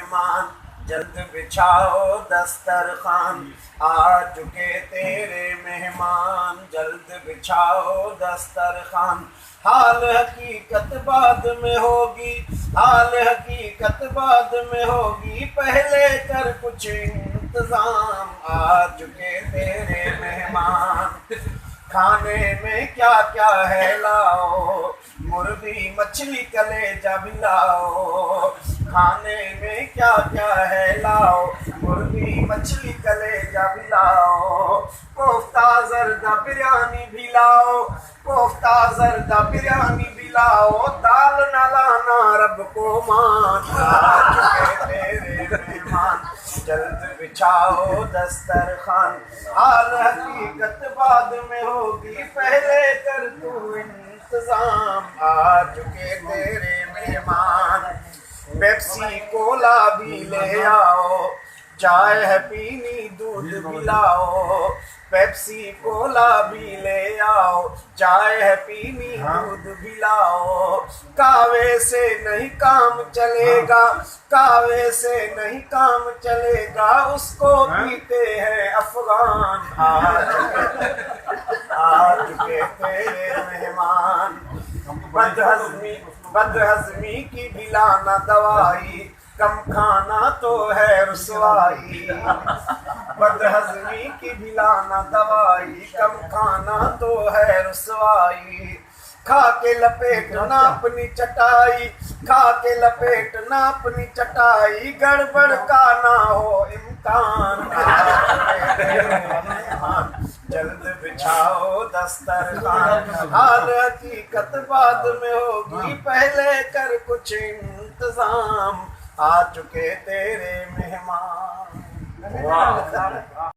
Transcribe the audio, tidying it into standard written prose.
مہمان جلد بچھاؤ دسترخوان آ چکے تیرے مہمان جلد بچھاؤ دسترخوان حال حقیقت بعد میں ہوگی حال حقیقت بعد میں ہوگی پہلے کر کچھ انتظام آ چکے تیرے مہمان کھانے میں کیا کیا ہے لاؤ مرغی مچھلی کلیجہ بھی لاؤ کھانے میں کیا کیا ہے لاؤ مرغی مچھلی کلیجہ بھی لاؤ کوفتہ زردہ بریانی بھی لاؤ کوفتہ زردہ بریانی بھی لاؤ دال نہ لانا رب کو مان آ چکے تیرے مہمان جلد بچھاؤ دسترخوان حال حقیقت بعد میں ہوگی پہلے کر تو انتظام آ چکے تیرے مہمان پیپسی کولا بھی لے آؤ چائے ہے پینی دودھ بھی لاؤ پیپسی کولا بھی لے آؤ چائے ہے پینی دودھ بھی لاؤ کاوے سے نہیں کام چلے گا کاوے سے نہیں کام چلے گا اس کو پیتے ہیں افغان آ چکے تیرے مہمان بدہضمی کی بھی لانا دوائی کم کھانا تو ہے رسوائی بدہضمی کی بھی لانا دوائی کم کھانا تو ہے رسوائی کھا کے لپیٹنا اپنی چٹائی کھا کے لپیٹنا اپنی چٹائی گڑبڑ کا نہ ہو امکان جلد بچھاؤ دسترخوان حال حقیقت بعد میں ہوگی پہلے کر کچھ انتظام آ چکے تیرے مہمان